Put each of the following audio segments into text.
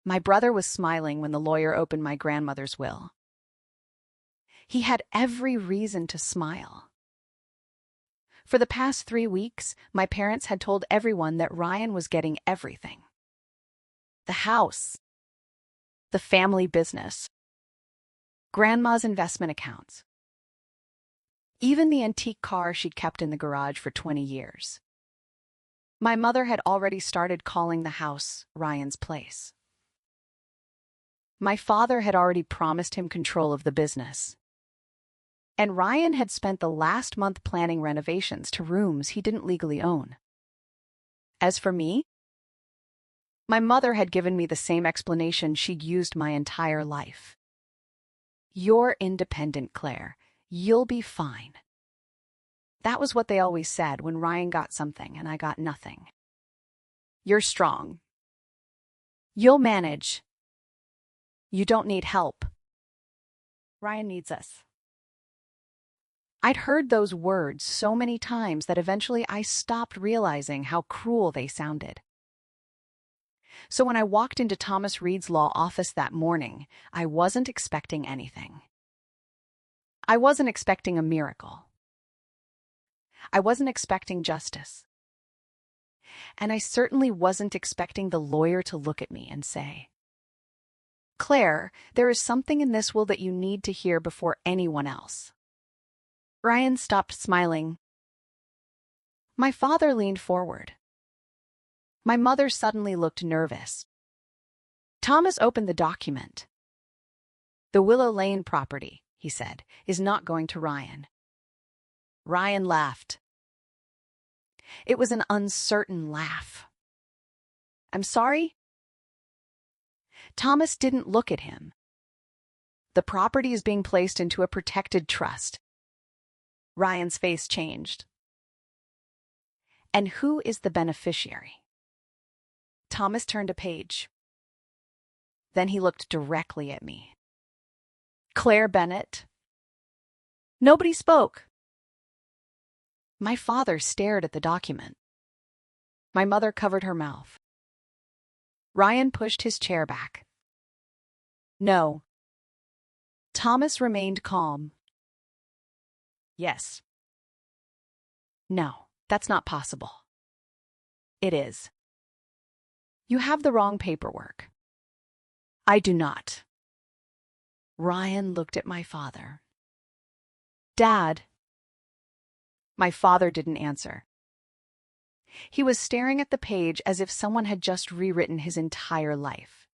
My brother was smiling when the lawyer opened my grandmother's will. He had every reason to smile. For the past 3 weeks, my parents had told everyone that Ryan was getting everything. The house, the family business, Grandma's investment accounts, even the antique car she'd kept in the garage for 20 years. My mother had already started calling the house Ryan's place. My father had already promised him control of the business. And Ryan had spent the last month planning renovations to rooms he didn't legally own. As for me, my mother had given me the same explanation she'd used my entire life. "You're independent, Claire. You'll be fine." That was what they always said when Ryan got something and I got nothing. "You're strong. You'll manage. You don't need help. Ryan needs us." I'd heard those words so many times that eventually I stopped realizing how cruel they sounded. So when I walked into Thomas Reed's law office that morning, I wasn't expecting anything. I wasn't expecting a miracle. I wasn't expecting justice. And I certainly wasn't expecting the lawyer to look at me and say, "Claire, there is something in this will that you need to hear before anyone else." Ryan stopped smiling. My father leaned forward. My mother suddenly looked nervous. Thomas opened the document. "The Willow Lane property," he said, "is not going to Ryan." Ryan laughed. It was an uncertain laugh. "I'm sorry?" Thomas didn't look at him. "The property is being placed into a protected trust." Ryan's face changed. "And who is the beneficiary?" Thomas turned a page. Then he looked directly at me. "Claire Bennett." Nobody spoke. My father stared at the document. My mother covered her mouth. Ryan pushed his chair back. "No." Thomas remained calm. "Yes." "No, that's not possible." "It is. You have the wrong paperwork." "I do not." Ryan looked at my father. "Dad." My father didn't answer. He was staring at the page as if someone had just rewritten his entire life.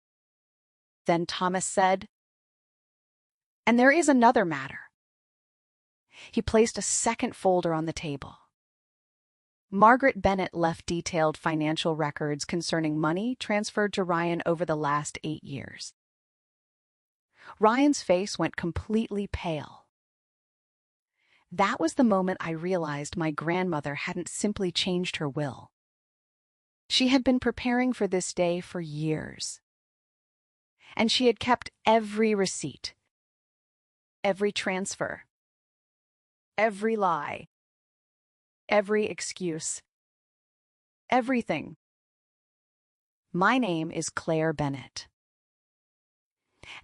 Then Thomas said, "And there is another matter." He placed a second folder on the table. Margaret Bennett left detailed financial records concerning money transferred to Ryan over the last 8 years. Ryan's face went completely pale. That was the moment I realized my grandmother hadn't simply changed her will. She had been preparing for this day for years. And she had kept every receipt, every transfer, every lie, every excuse, everything. My name is Claire Bennett.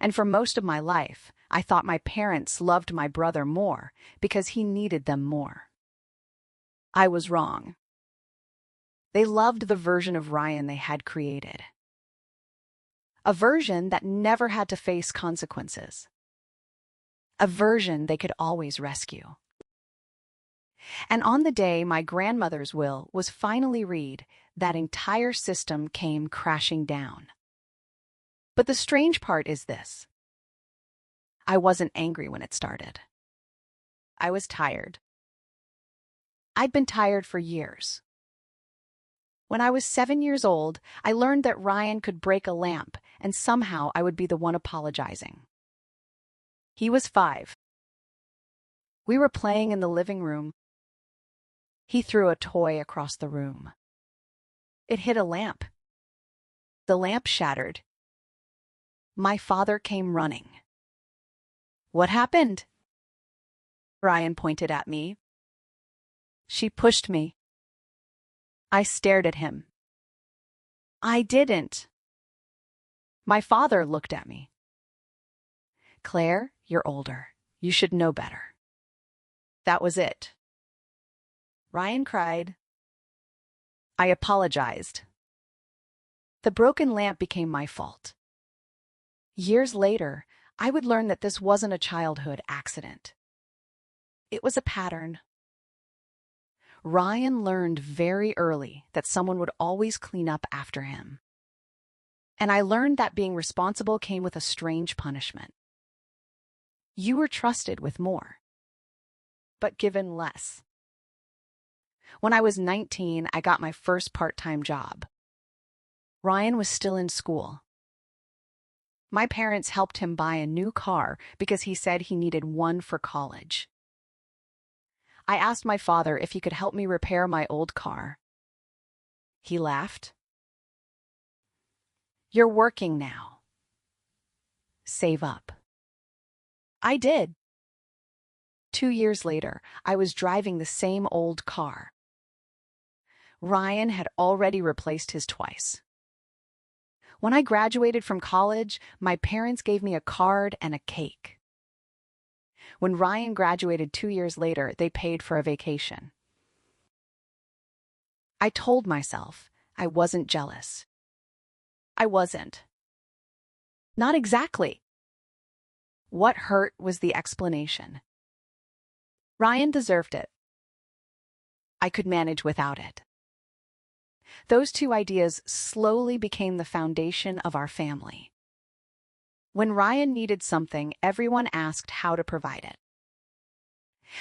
And for most of my life, I thought my parents loved my brother more because he needed them more. I was wrong. They loved the version of Ryan they had created. A version that never had to face consequences. A version they could always rescue. And on the day my grandmother's will was finally read, that entire system came crashing down. But the strange part is this. I wasn't angry when it started. I was tired. I'd been tired for years. When I was 7 years old, I learned that Ryan could break a lamp, and somehow I would be the one apologizing. He was 5. We were playing in the living room. He threw a toy across the room. It hit a lamp. The lamp shattered. My father came running. "What happened?" Ryan pointed at me. "She pushed me." I stared at him. "I didn't." My father looked at me. "Claire, you're older. You should know better." That was it. Ryan cried. I apologized. The broken lamp became my fault. Years later, I would learn that this wasn't a childhood accident. It was a pattern. Ryan learned very early that someone would always clean up after him. And I learned that being responsible came with a strange punishment. You were trusted with more, but given less. When I was 19, I got my first part-time job. Ryan was still in school. My parents helped him buy a new car because he said he needed one for college. I asked my father if he could help me repair my old car. He laughed. "You're working now. Save up." I did. 2 years later, I was driving the same old car. Ryan had already replaced his twice. When I graduated from college, my parents gave me a card and a cake. When Ryan graduated 2 years later, they paid for a vacation. I told myself I wasn't jealous. I wasn't. Not exactly. What hurt was the explanation. Ryan deserved it. I could manage without it. Those two ideas slowly became the foundation of our family. When Ryan needed something, everyone asked how to provide it.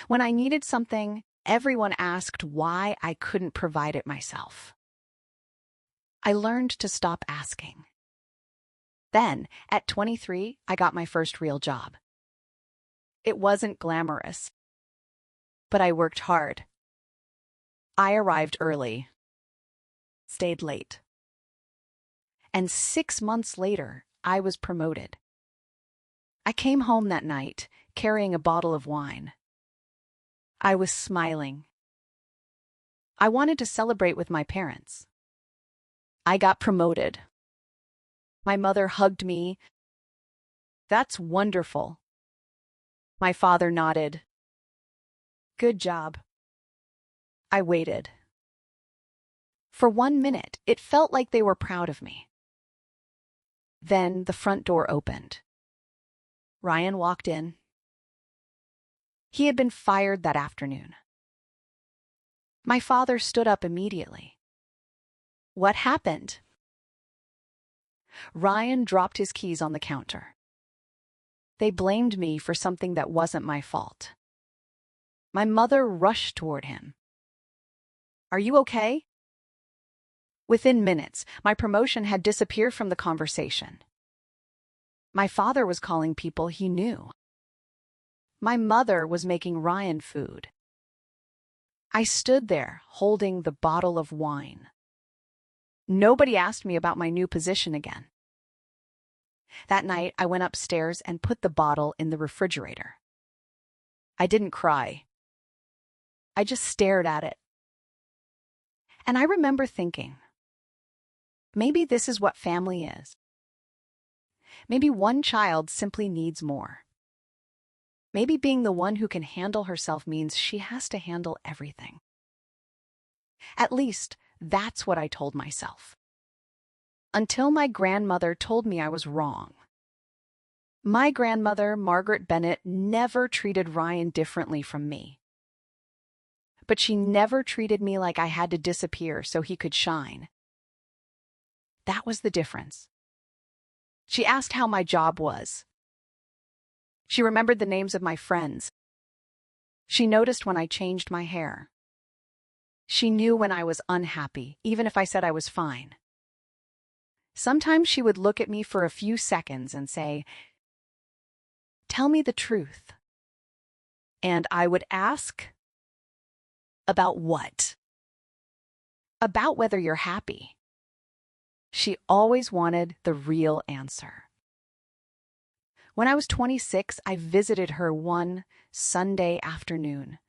When I needed something, everyone asked why I couldn't provide it myself. I learned to stop asking. Then, at 23, I got my first real job. It wasn't glamorous, but I worked hard. I arrived early, stayed late. And 6 months later, I was promoted. I came home that night, carrying a bottle of wine. I was smiling. I wanted to celebrate with my parents. I got promoted. My mother hugged me. "That's wonderful." My father nodded. "Good job." I waited. For 1 minute, it felt like they were proud of me. Then the front door opened. Ryan walked in. He had been fired that afternoon. My father stood up immediately. "What happened?" Ryan dropped his keys on the counter. They blamed me for something that wasn't my fault. My mother rushed toward him. "Are you okay?" Within minutes, my promotion had disappeared from the conversation. My father was calling people he knew. My mother was making Ryan food. I stood there, holding the bottle of wine. Nobody asked me about my new position again. That night, I went upstairs and put the bottle in the refrigerator. I didn't cry. I just stared at it. And I remember thinking, maybe this is what family is. Maybe one child simply needs more. Maybe being the one who can handle herself means she has to handle everything. At least, that's what I told myself. Until my grandmother told me I was wrong. My grandmother, Margaret Bennett, never treated Ryan differently from me. But she never treated me like I had to disappear so he could shine. That was the difference. She asked how my job was. She remembered the names of my friends. She noticed when I changed my hair. She knew when I was unhappy, even if I said I was fine. Sometimes she would look at me for a few seconds and say, "Tell me the truth." And I would ask, "About what?" "About whether you're happy." She always wanted the real answer. When I was 26, I visited her one Sunday afternoon.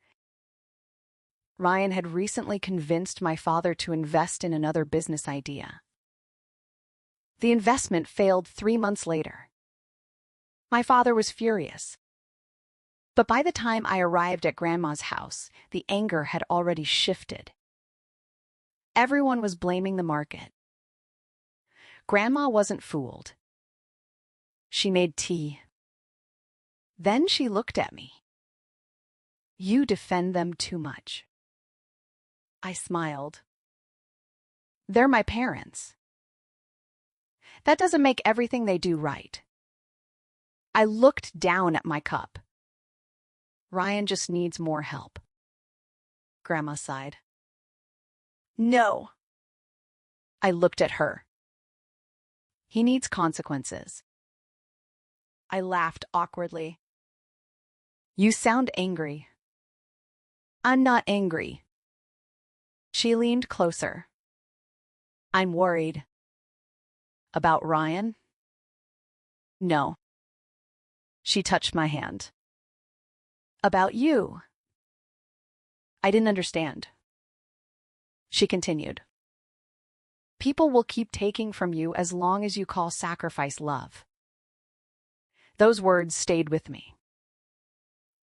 Ryan had recently convinced my father to invest in another business idea. The investment failed 3 months later. My father was furious. But by the time I arrived at Grandma's house, the anger had already shifted. Everyone was blaming the market. Grandma wasn't fooled. She made tea. Then she looked at me. You defend them too much. I smiled. They're my parents. That doesn't make everything they do right. I looked down at my cup. Ryan just needs more help. Grandma sighed. No. I looked at her. He needs consequences. I laughed awkwardly. You sound angry. I'm not angry. She leaned closer. I'm worried. About Ryan? No. She touched my hand. About you. I didn't understand. She continued. People will keep taking from you as long as you call sacrifice love. Those words stayed with me.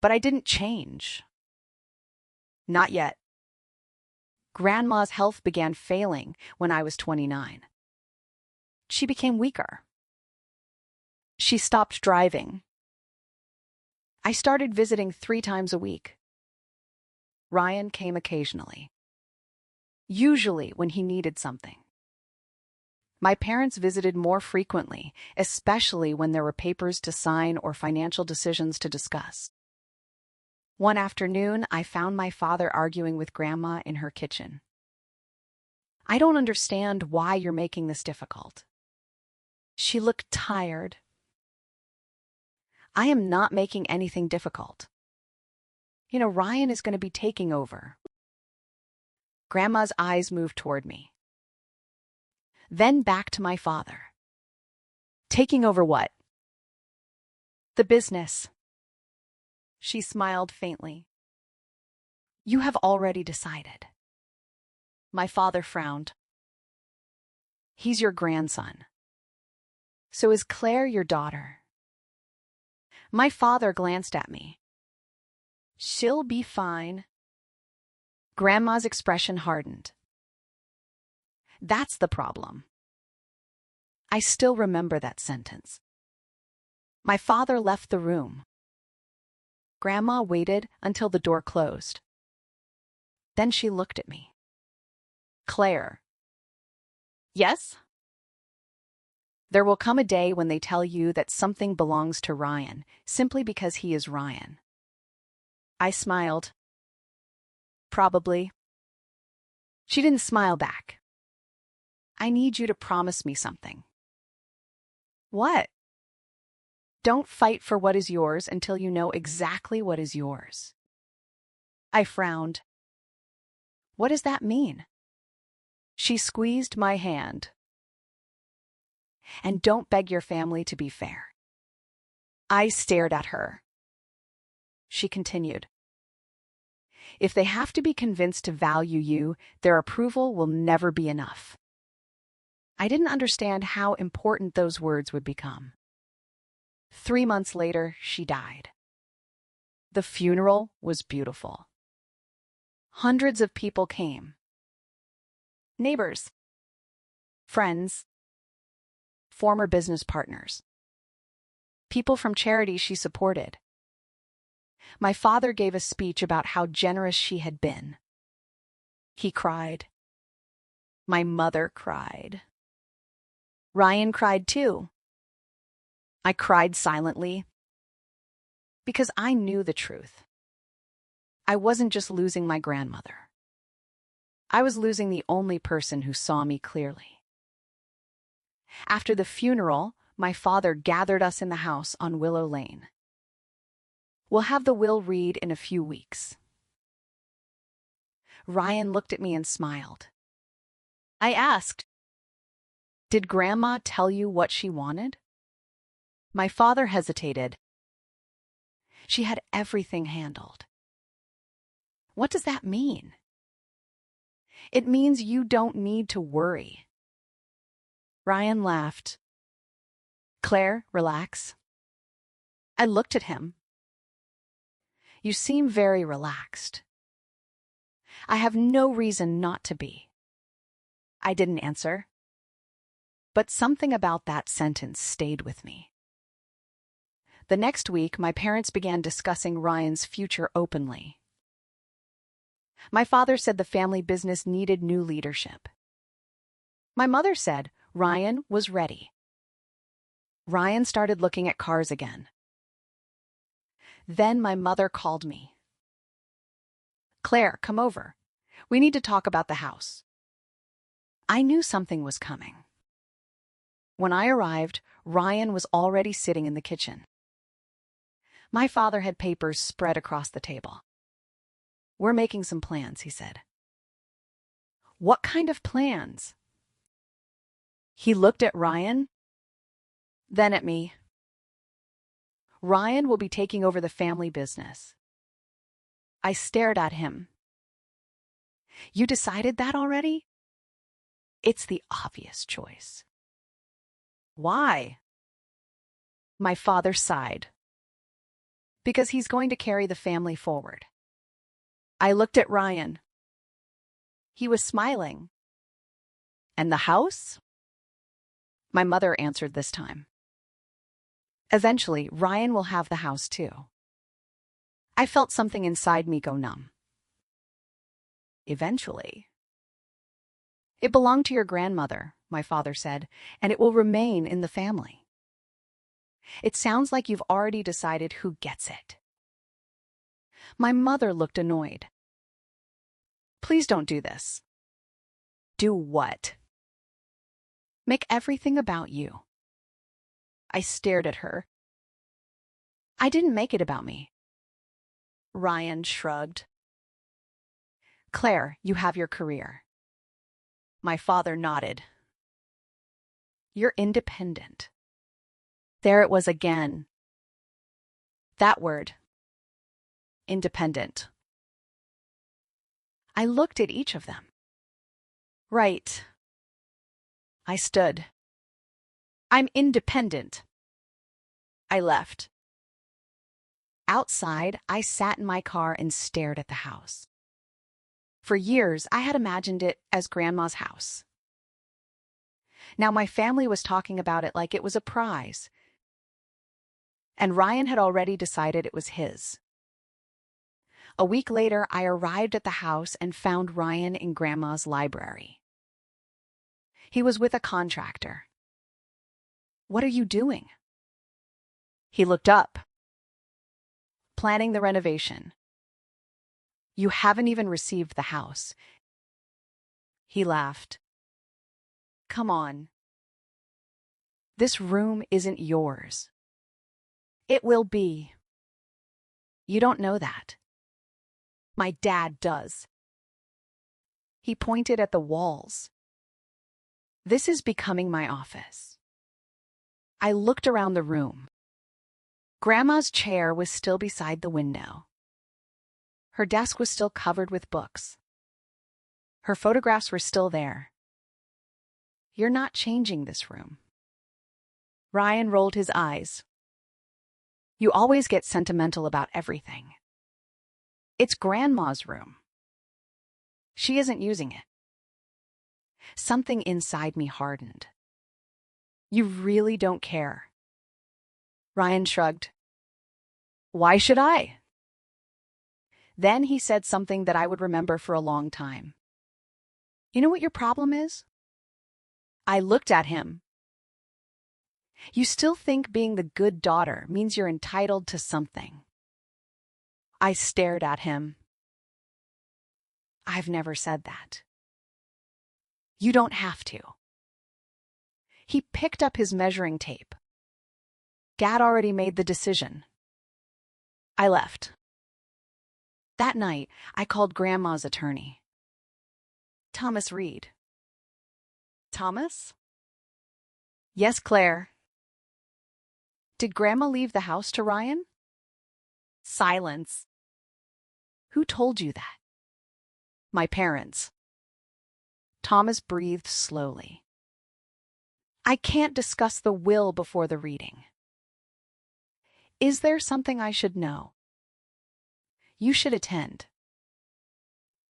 But I didn't change. Not yet. Grandma's health began failing when I was 29. She became weaker. She stopped driving. I started visiting 3 times a week. Ryan came occasionally. Usually when he needed something. My parents visited more frequently, especially when there were papers to sign or financial decisions to discuss. One afternoon, I found my father arguing with Grandma in her kitchen. I don't understand why you're making this difficult. She looked tired. I am not making anything difficult. Ryan is going to be taking over. Grandma's eyes moved toward me. Then back to my father. Taking over what? The business. She smiled faintly. You have already decided. My father frowned. He's your grandson. So is Claire your daughter? My father glanced at me. She'll be fine. Grandma's expression hardened. That's the problem. I still remember that sentence. My father left the room. Grandma waited until the door closed. Then she looked at me. Claire. Yes? There will come a day when they tell you that something belongs to Ryan simply because he is Ryan. I smiled. Probably. She didn't smile back. I need you to promise me something. What? Don't fight for what is yours until you know exactly what is yours. I frowned. What does that mean? She squeezed my hand. And don't beg your family to be fair. I stared at her. She continued. If they have to be convinced to value you, their approval will never be enough. I didn't understand how important those words would become. 3 months later, she died. The funeral was beautiful. Hundreds of people came. Neighbors, friends, former business partners, people from charities she supported. My father gave a speech about how generous she had been. He cried. My mother cried. Ryan cried too. I cried silently because I knew the truth. I wasn't just losing my grandmother. I was losing the only person who saw me clearly. After the funeral, my father gathered us in the house on Willow Lane. We'll have the will read in a few weeks. Ryan looked at me and smiled. I asked, did Grandma tell you what she wanted? My father hesitated. She had everything handled. What does that mean? It means you don't need to worry. Ryan laughed. Claire, relax. I looked at him. You seem very relaxed. I have no reason not to be. I didn't answer. But something about that sentence stayed with me. The next week, my parents began discussing Ryan's future openly. My father said the family business needed new leadership. My mother said Ryan was ready. Ryan started looking at cars again. Then my mother called me. Claire, come over. We need to talk about the house. I knew something was coming. When I arrived, Ryan was already sitting in the kitchen. My father had papers spread across the table. We're making some plans, he said. What kind of plans? He looked at Ryan, then at me. Ryan will be taking over the family business. I stared at him. You decided that already? It's the obvious choice. Why? My father sighed. Because he's going to carry the family forward. I looked at Ryan. He was smiling. And the house? My mother answered this time. Eventually, Ryan will have the house too. I felt something inside me go numb. Eventually. It belonged to your grandmother, my father said, and it will remain in the family. It sounds like you've already decided who gets it. My mother looked annoyed. Please don't do this. Do what? Make everything about you. I stared at her. I didn't make it about me. Ryan shrugged. Claire, you have your career. My father nodded. You're independent. There it was again. That word. Independent. I looked at each of them. Right. I stood. I'm independent. I left. Outside, I sat in my car and stared at the house. For years, I had imagined it as Grandma's house. Now my family was talking about it like it was a prize. And Ryan had already decided it was his. A week later, I arrived at the house and found Ryan in Grandma's library. He was with a contractor. What are you doing? He looked up. Planning the renovation. You haven't even received the house. He laughed. Come on. This room isn't yours. It will be. You don't know that. My dad does. He pointed at the walls. This is becoming my office. I looked around the room. Grandma's chair was still beside the window. Her desk was still covered with books. Her photographs were still there. You're not changing this room. Ryan rolled his eyes. You always get sentimental about everything. It's Grandma's room. She isn't using it. Something inside me hardened. You really don't care. Ryan shrugged. Why should I? Then he said something that I would remember for a long time. You know what your problem is? I looked at him. You still think being the good daughter means you're entitled to something. I stared at him. I've never said that. You don't have to. He picked up his measuring tape. Dad already made the decision. I left. That night, I called Grandma's attorney. Thomas Reed. Thomas? Yes, Claire. Did Grandma leave the house to Ryan? Silence. Who told you that? My parents. Thomas breathed slowly. I can't discuss the will before the reading. Is there something I should know? You should attend.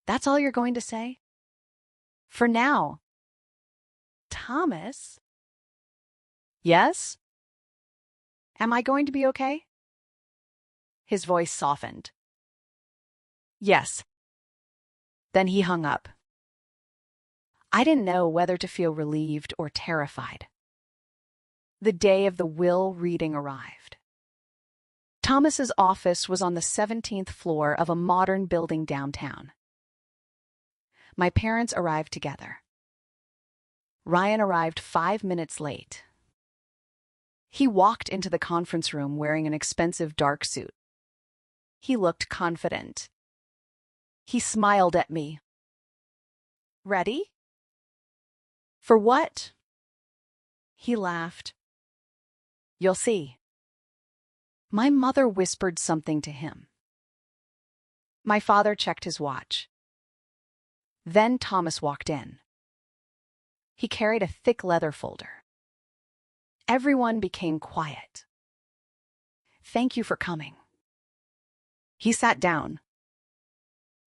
That's all you're going to say? For now. Thomas? Yes? Am I going to be okay? His voice softened. Yes. Then he hung up. I didn't know whether to feel relieved or terrified. The day of the will reading arrived. Thomas's office was on the 17th floor of a modern building downtown. My parents arrived together. Ryan arrived 5 minutes late. He walked into the conference room wearing an expensive dark suit. He looked confident. He smiled at me. Ready? For what? He laughed. You'll see. My mother whispered something to him. My father checked his watch. Then Thomas walked in. He carried a thick leather folder. Everyone became quiet. Thank you for coming. He sat down.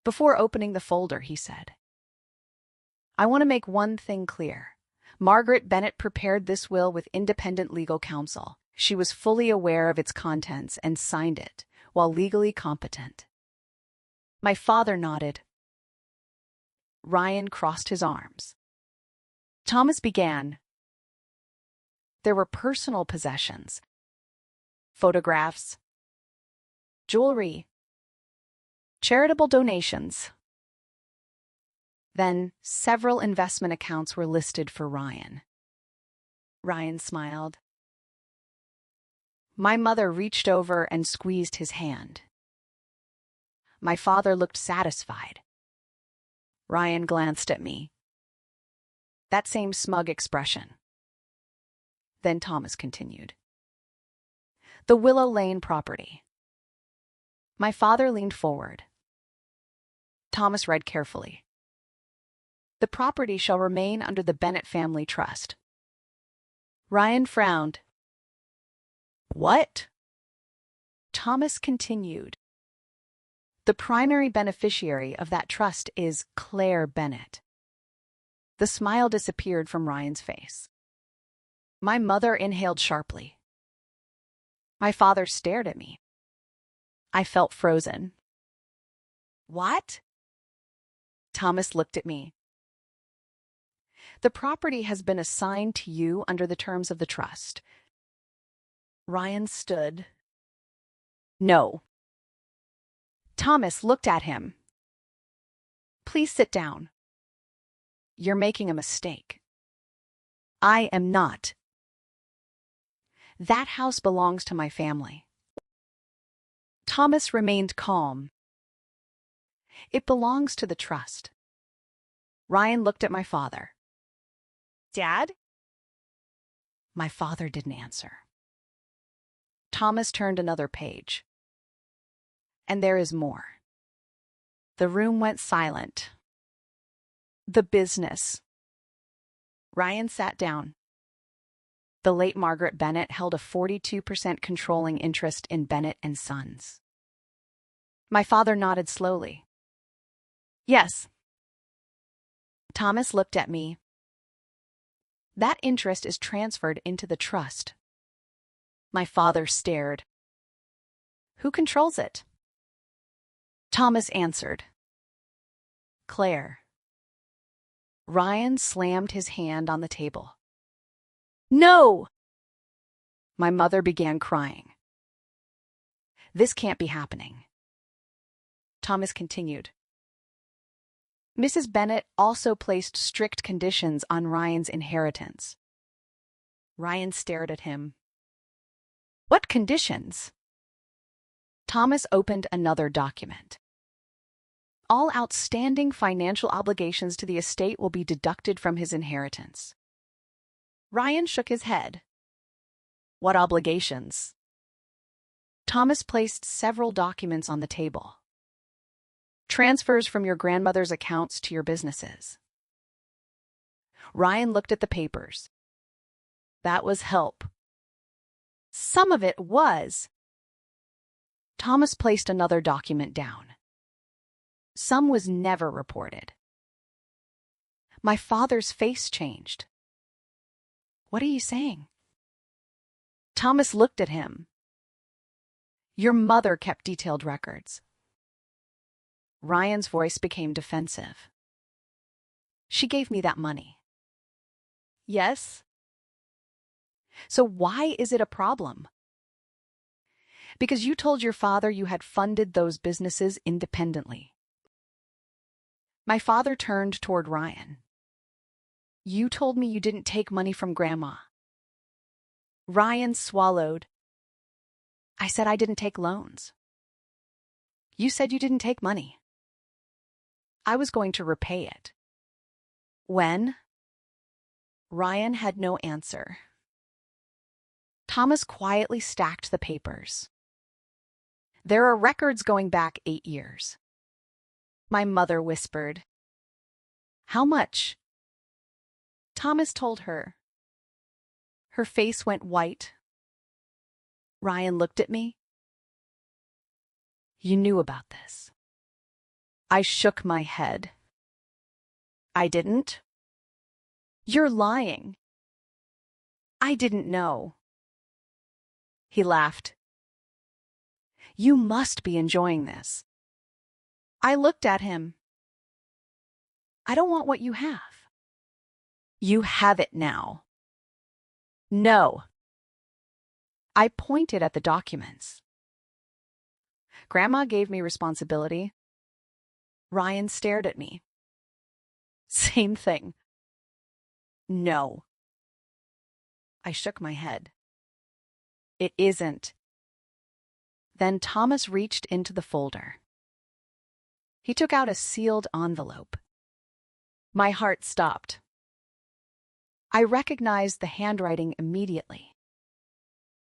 Before opening the folder, he said, I want to make one thing clear. Margaret Bennett prepared this will with independent legal counsel. She was fully aware of its contents and signed it, while legally competent. My father nodded. Ryan crossed his arms. Thomas began. There were personal possessions, photographs, jewelry, charitable donations. Then several investment accounts were listed for Ryan. Ryan smiled. My mother reached over and squeezed his hand. My father looked satisfied. Ryan glanced at me. That same smug expression. Then Thomas continued. The Willow Lane property. My father leaned forward. Thomas read carefully. The property shall remain under the Bennett family trust. Ryan frowned. What? Thomas continued. The primary beneficiary of that trust is Claire Bennett. The smile disappeared from Ryan's face. My mother inhaled sharply. My father stared at me. I felt frozen. What? Thomas looked at me. The property has been assigned to you under the terms of the trust. Ryan stood. No. Thomas looked at him. Please sit down. You're making a mistake. I am not. That house belongs to my family. Thomas remained calm. It belongs to the trust. Ryan looked at my father. Dad? My father didn't answer. Thomas turned another page. And there is more. The room went silent. The business. Ryan sat down. The late Margaret Bennett held a 42% controlling interest in Bennett and Sons. My father nodded slowly. Yes. Thomas looked at me. That interest is transferred into the trust. My father stared. Who controls it? Thomas answered. Claire. Ryan slammed his hand on the table. No! My mother began crying. This can't be happening. Thomas continued. Mrs. Bennett also placed strict conditions on Ryan's inheritance. Ryan stared at him. What conditions? Thomas opened another document. All outstanding financial obligations to the estate will be deducted from his inheritance. Ryan shook his head. What obligations? Thomas placed several documents on the table. Transfers from your grandmother's accounts to your businesses. Ryan looked at the papers. that was help. Some of it was. Thomas placed another document down. Some was never reported. My father's face changed. What are you saying? Thomas looked at him. Your mother kept detailed records. Ryan's voice became defensive. She gave me that money. Yes? So why is it a problem? Because you told your father you had funded those businesses independently. My father turned toward Ryan. You told me you didn't take money from Grandma. Ryan swallowed. I said I didn't take loans. You said you didn't take money. I was going to repay it. When? Ryan had no answer. Thomas quietly stacked the papers. There are records going back 8 years. My mother whispered. How much? Thomas told her. Her face went white. Ryan looked at me. You knew about this. I shook my head. I didn't. You're lying. I didn't know. He laughed. You must be enjoying this. I looked at him. I don't want what you have. You have it now. No. I pointed at the documents. Grandma gave me responsibility. Ryan stared at me. Same thing. No. I shook my head. It isn't. Then Thomas reached into the folder. He took out a sealed envelope. My heart stopped. I recognized the handwriting immediately.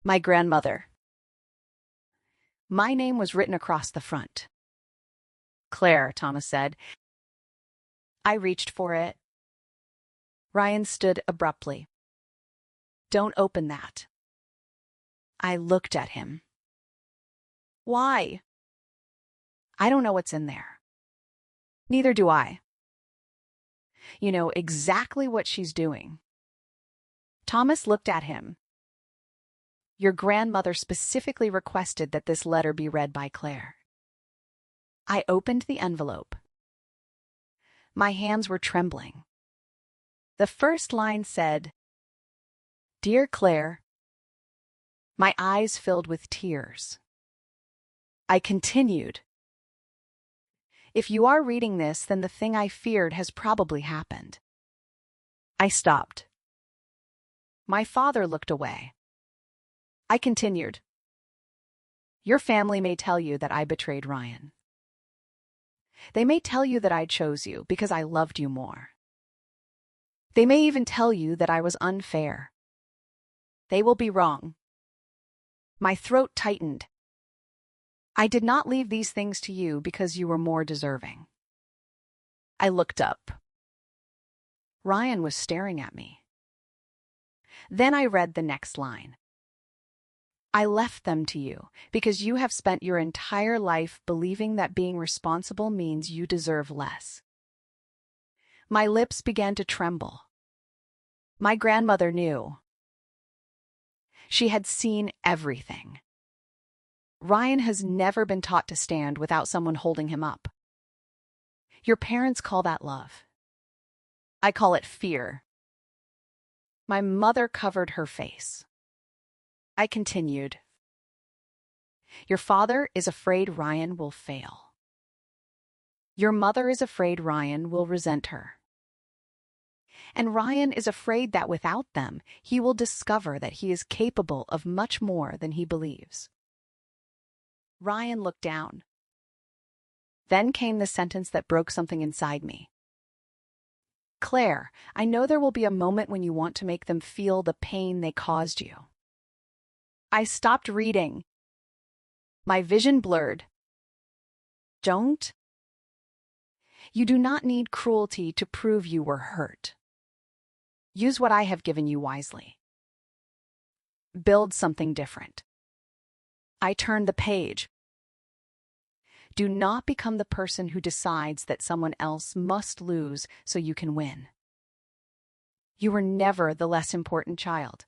My grandmother. My name was written across the front. Claire, Thomas said. I reached for it. Ryan stood abruptly. Don't open that. I looked at him. Why? I don't know what's in there. Neither do I. You know exactly what she's doing. Thomas looked at him. Your grandmother specifically requested that this letter be read by Claire. I opened the envelope. My hands were trembling. The first line said, Dear Claire. My eyes filled with tears. I continued. If you are reading this, then the thing I feared has probably happened. I stopped. My father looked away. I continued. Your family may tell you that I betrayed Ryan. They may tell you that I chose you because I loved you more. They may even tell you that I was unfair. They will be wrong. My throat tightened. I did not leave these things to you because you were more deserving. I looked up. Ryan was staring at me. Then I read the next line. I left them to you because you have spent your entire life believing that being responsible means you deserve less. My lips began to tremble. My grandmother knew. She had seen everything. Ryan has never been taught to stand without someone holding him up. Your parents call that love. I call it fear. My mother covered her face. I continued. Your father is afraid Ryan will fail. Your mother is afraid Ryan will resent her. And Ryan is afraid that without them, he will discover that he is capable of much more than he believes. Ryan looked down. Then came the sentence that broke something inside me. Claire, I know there will be a moment when you want to make them feel the pain they caused you. I stopped reading. My vision blurred. Don't. You do not need cruelty to prove you were hurt. Use what I have given you wisely. Build something different. I turned the page. Do not become the person who decides that someone else must lose so you can win. You were never the less important child.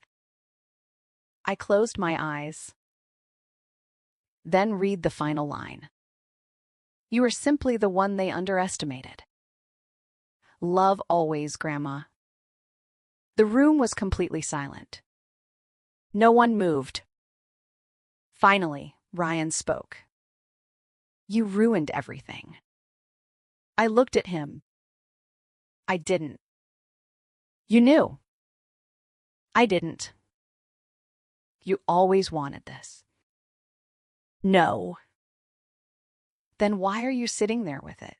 I closed my eyes. Then read the final line. You are simply the one they underestimated. Love always, Grandma. The room was completely silent. No one moved. Finally, Ryan spoke. You ruined everything. I looked at him. I didn't. You knew. I didn't. You always wanted this. No. Then why are you sitting there with it?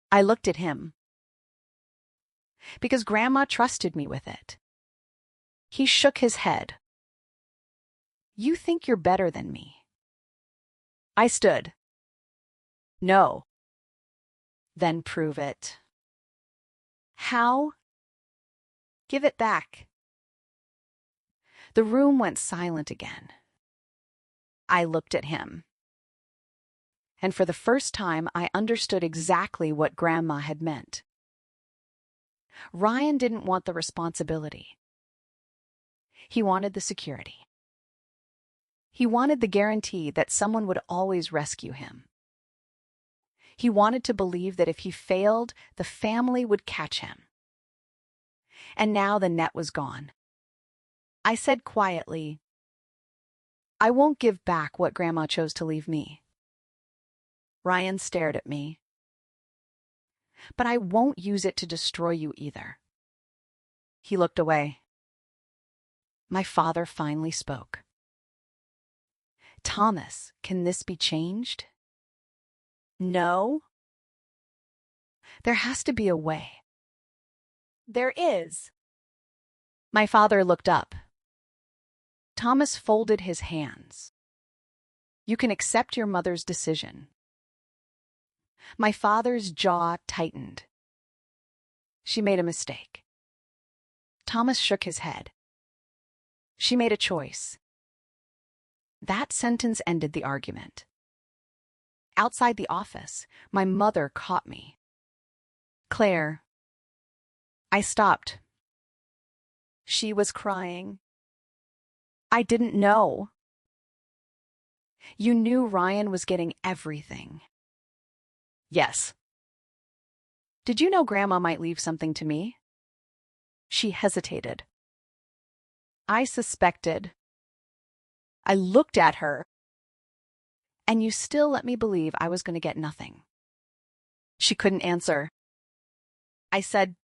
I looked at him. Because Grandma trusted me with it. He shook his head. You think you're better than me. I stood. No. Then prove it. How? Give it back. The room went silent again. I looked at him. And for the first time, I understood exactly what Grandma had meant. Ryan didn't want the responsibility. He wanted the security. He wanted the guarantee that someone would always rescue him. He wanted to believe that if he failed, the family would catch him. And now the net was gone. I said quietly, I won't give back what Grandma chose to leave me. Ryan stared at me. But I won't use it to destroy you either. He looked away. My father finally spoke. Thomas, can this be changed? No. There has to be a way. There is. My father looked up. Thomas folded his hands. You can accept your mother's decision. My father's jaw tightened. She made a mistake. Thomas shook his head. She made a choice. That sentence ended the argument. Outside the office, my mother caught me. Claire. I stopped. She was crying. I didn't know. You knew Ryan was getting everything. Yes. Did you know Grandma might leave something to me? She hesitated. I suspected. I looked at her. And you still let me believe I was going to get nothing. She couldn't answer. I said,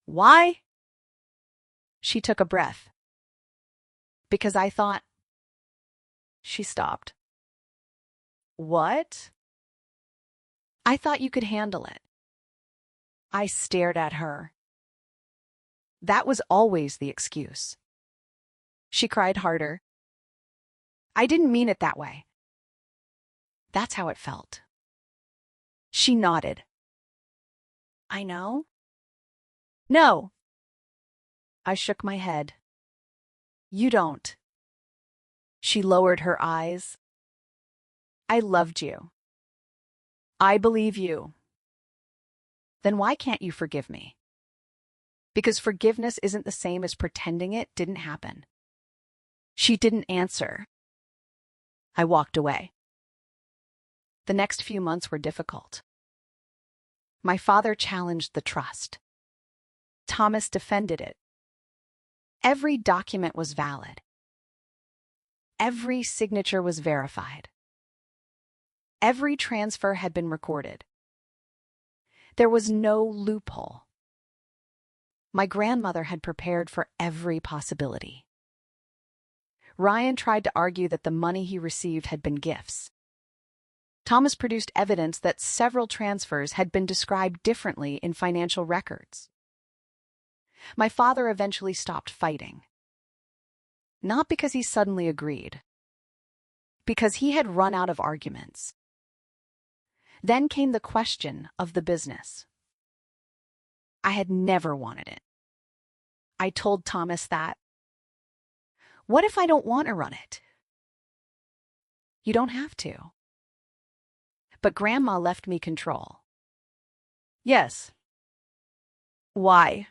why? She took a breath. Because I thought. She stopped. What? I thought you could handle it. I stared at her. That was always the excuse. She cried harder. I didn't mean it that way. That's how it felt. She nodded. I know? No. I shook my head. You don't. She lowered her eyes. I loved you. I believe you. Then why can't you forgive me? Because forgiveness isn't the same as pretending it didn't happen. She didn't answer. I walked away. The next few months were difficult. My father challenged the trust. Thomas defended it. Every document was valid. Every signature was verified. Every transfer had been recorded. There was no loophole. My grandmother had prepared for every possibility. Ryan tried to argue that the money he received had been gifts. Thomas produced evidence that several transfers had been described differently in financial records. My father eventually stopped fighting. Not because he suddenly agreed. Because he had run out of arguments. Then came the question of the business. I had never wanted it. I told Thomas that. What if I don't want to run it? You don't have to. But Grandma left me control. Yes. Why?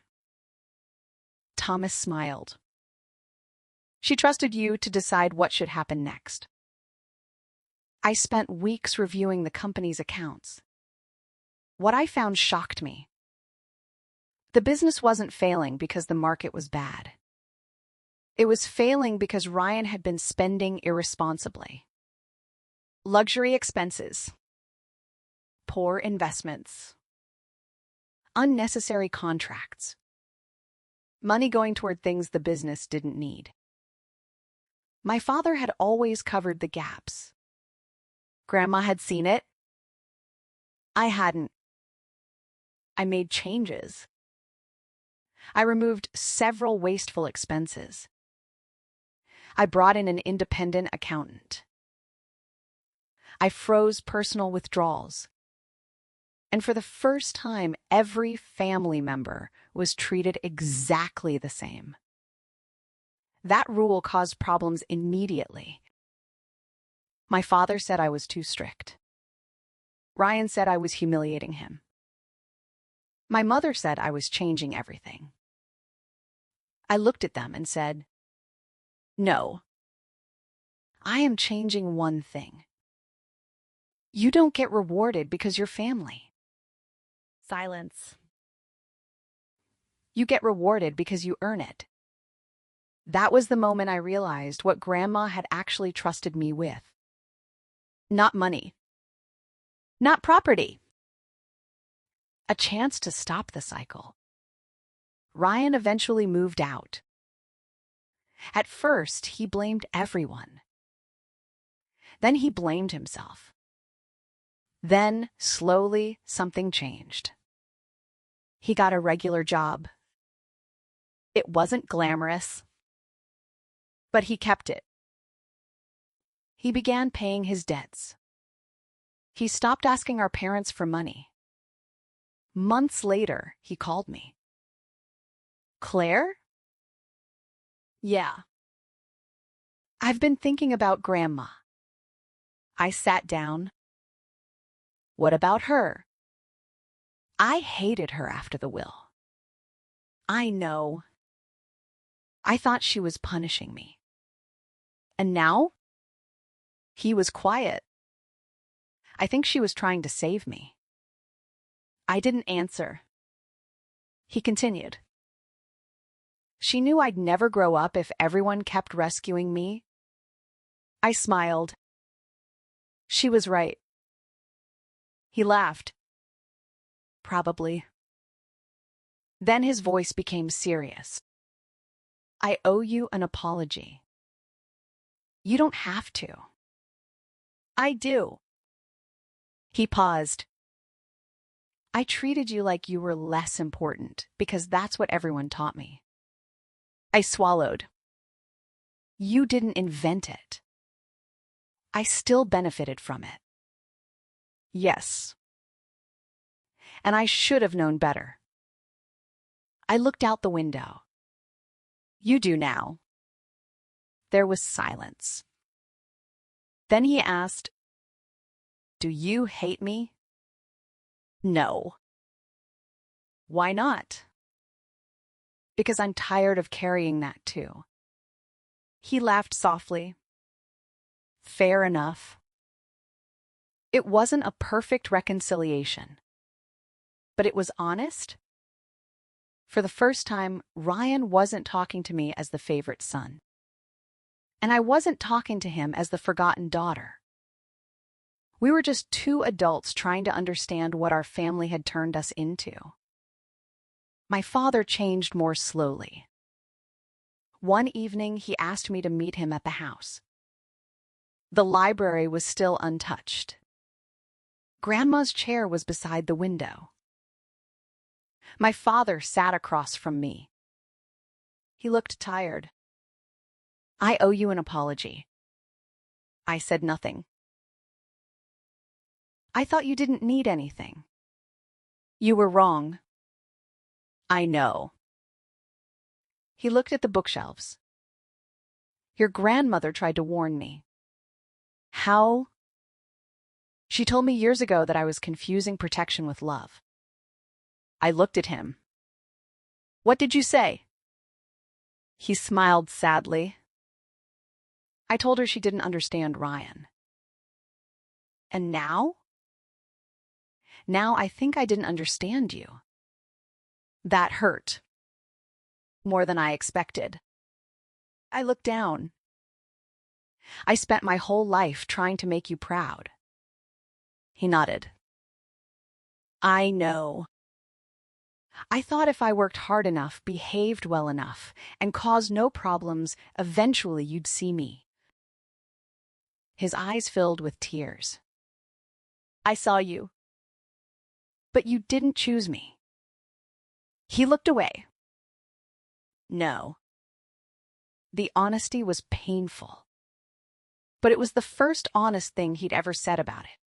Thomas smiled. She trusted you to decide what should happen next. I spent weeks reviewing the company's accounts. What I found shocked me. The business wasn't failing because the market was bad. It was failing because Ryan had been spending irresponsibly. Luxury expenses, poor investments, unnecessary contracts, money going toward things the business didn't need. My father had always covered the gaps. Grandma had seen it. I hadn't. I made changes. I removed several wasteful expenses. I brought in an independent accountant. I froze personal withdrawals. And for the first time, every family member was treated exactly the same. That rule caused problems immediately. My father said I was too strict. Ryan said I was humiliating him. My mother said I was changing everything. I looked at them and said, "No. I am changing one thing. You don't get rewarded because you're family." Silence. You get rewarded because you earn it. That was the moment I realized what Grandma had actually trusted me with. Not money. Not property. A chance to stop the cycle. Ryan eventually moved out. At first, he blamed everyone. Then he blamed himself. Then, slowly, something changed. He got a regular job. It wasn't glamorous, but he kept it. He began paying his debts. He stopped asking our parents for money. Months later, he called me. "Claire?" "Yeah." "I've been thinking about Grandma." I sat down. "What about her?" "I hated her after the will." "I know. I thought she was punishing me." "And now?" He was quiet. "I think she was trying to save me." I didn't answer. He continued. "She knew I'd never grow up if everyone kept rescuing me." I smiled. "She was right." He laughed. "Probably." Then his voice became serious. "I owe you an apology." "You don't have to." "I do." He paused. "I treated you like you were less important because that's what everyone taught me." I swallowed. "You didn't invent it." "I still benefited from it." "Yes." "And I should have known better." I looked out the window. "You do now." There was silence. Then he asked, "Do you hate me?" "No." "Why not?" "Because I'm tired of carrying that too." He laughed softly. "Fair enough." It wasn't a perfect reconciliation, but it was honest. For the first time, Ryan wasn't talking to me as the favorite son. And I wasn't talking to him as the forgotten daughter. We were just two adults trying to understand what our family had turned us into. My father changed more slowly. One evening, he asked me to meet him at the house. The library was still untouched. Grandma's chair was beside the window. My father sat across from me. He looked tired. "I owe you an apology." I said nothing. "I thought you didn't need anything." "You were wrong." "I know." He looked at the bookshelves. Your grandmother tried to warn me. How? She told me years ago that I was confusing protection with love. I looked at him. What did you say? He smiled sadly. I told her she didn't understand Ryan. And now? Now I think I didn't understand you. That hurt. More than I expected. I looked down. I spent my whole life trying to make you proud. He nodded. I know. I thought if I worked hard enough, behaved well enough, and caused no problems, eventually you'd see me. His eyes filled with tears. I saw you. But you didn't choose me. He looked away. No. The honesty was painful. But it was the first honest thing he'd ever said about it.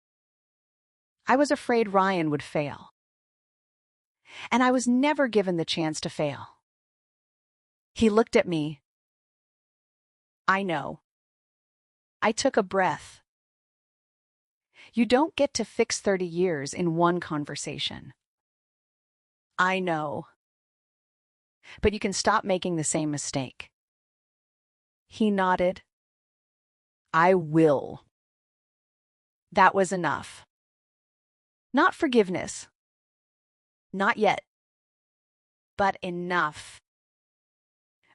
I was afraid Ryan would fail. And I was never given the chance to fail. He looked at me. I know. I took a breath. You don't get to fix 30 years in one conversation. I know. But you can stop making the same mistake. He nodded. I will. That was enough. Not forgiveness. Not yet. But enough.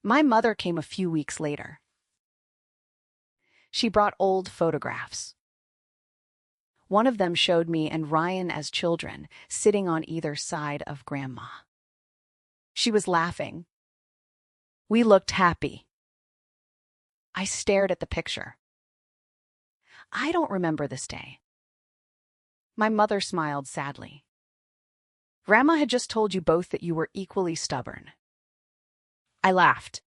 My mother came a few weeks later. She brought old photographs. One of them showed me and Ryan as children, sitting on either side of Grandma. She was laughing. We looked happy. I stared at the picture. I don't remember this day. My mother smiled sadly. Grandma had just told you both that you were equally stubborn. I laughed.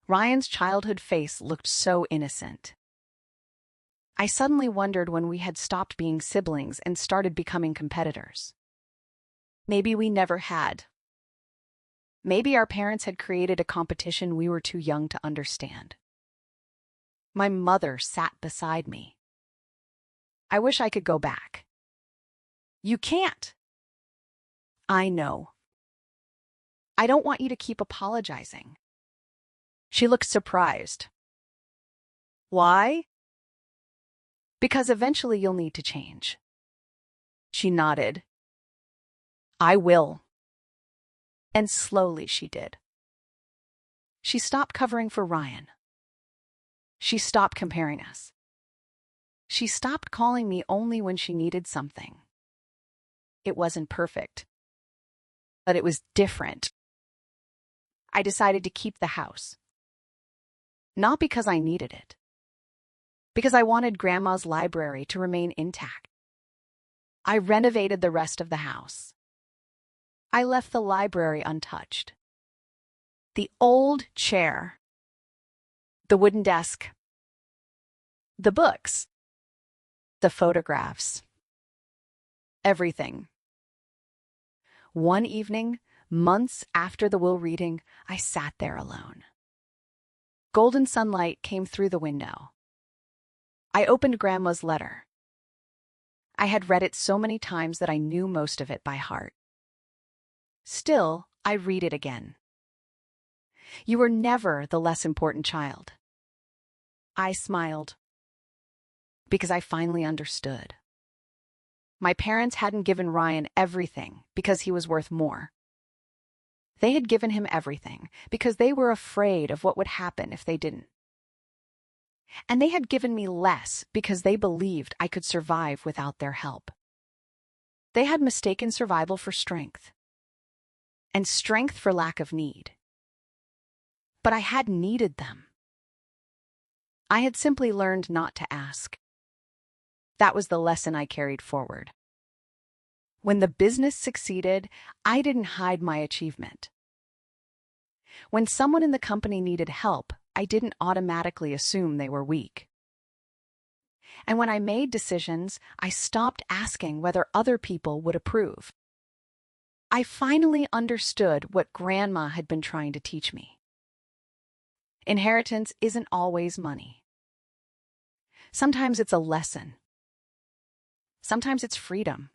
Ryan's childhood face looked so innocent. I suddenly wondered when we had stopped being siblings and started becoming competitors. Maybe we never had. Maybe our parents had created a competition we were too young to understand. My mother sat beside me. I wish I could go back. You can't. I know. I don't want you to keep apologizing. She looked surprised. Why? Because eventually you'll need to change. She nodded. I will. And slowly she did. She stopped covering for Ryan. She stopped comparing us. She stopped calling me only when she needed something. It wasn't perfect, but it was different. I decided to keep the house. Not because I needed it, because I wanted Grandma's library to remain intact. I renovated the rest of the house. I left the library untouched. The old chair, the wooden desk, the books, the photographs, everything. One evening, months after the will reading, I sat there alone. Golden sunlight came through the window. I opened Grandma's letter. I had read it so many times that I knew most of it by heart. Still, I read it again. You were never the less important child. I smiled, because I finally understood. My parents hadn't given Ryan everything because he was worth more. They had given him everything because they were afraid of what would happen if they didn't. And they had given me less because they believed I could survive without their help. They had mistaken survival for strength, and strength for lack of need. But I had needed them. I had simply learned not to ask. That was the lesson I carried forward. When the business succeeded, I didn't hide my achievement. When someone in the company needed help, I didn't automatically assume they were weak. And when I made decisions, I stopped asking whether other people would approve. I finally understood what Grandma had been trying to teach me. Inheritance isn't always money. Sometimes it's a lesson. Sometimes it's freedom.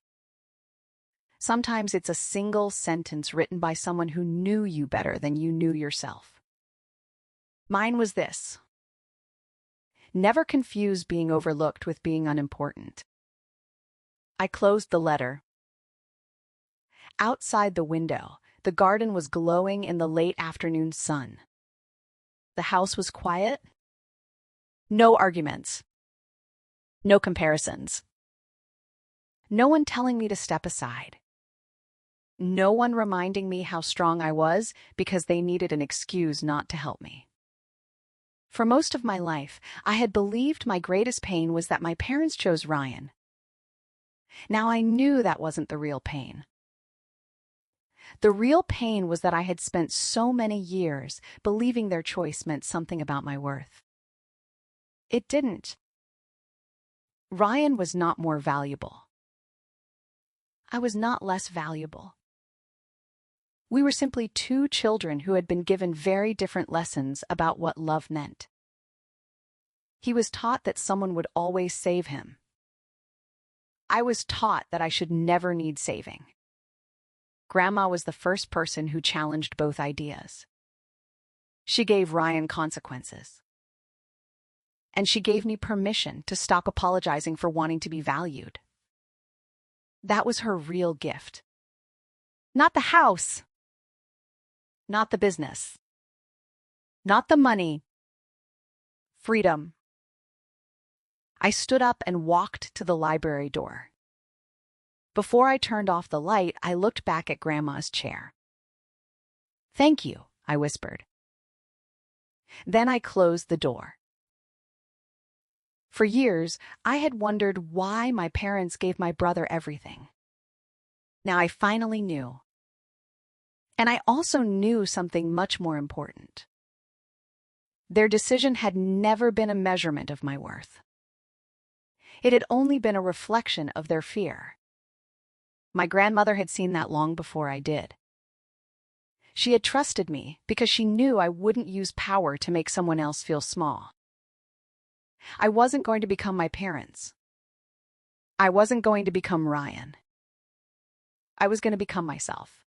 Sometimes it's a single sentence written by someone who knew you better than you knew yourself. Mine was this: never confuse being overlooked with being unimportant. I closed the letter. Outside the window, the garden was glowing in the late afternoon sun. The house was quiet. No arguments. No comparisons. No one telling me to step aside. No one reminding me how strong I was because they needed an excuse not to help me. For most of my life, I had believed my greatest pain was that my parents chose Ryan. Now I knew that wasn't the real pain. The real pain was that I had spent so many years believing their choice meant something about my worth. It didn't. Ryan was not more valuable. I was not less valuable. We were simply two children who had been given very different lessons about what love meant. He was taught that someone would always save him. I was taught that I should never need saving. Grandma was the first person who challenged both ideas. She gave Ryan consequences. And she gave me permission to stop apologizing for wanting to be valued. That was her real gift. Not the house. Not the business. Not the money. Freedom. I stood up and walked to the library door. Before I turned off the light, I looked back at Grandma's chair. "Thank you," I whispered. Then I closed the door. For years, I had wondered why my parents gave my brother everything. Now I finally knew. And I also knew something much more important. Their decision had never been a measurement of my worth. It had only been a reflection of their fear. My grandmother had seen that long before I did. She had trusted me because she knew I wouldn't use power to make someone else feel small. I wasn't going to become my parents. I wasn't going to become Ryan. I was going to become myself.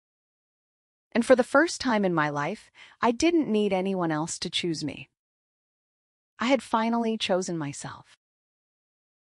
And for the first time in my life, I didn't need anyone else to choose me. I had finally chosen myself.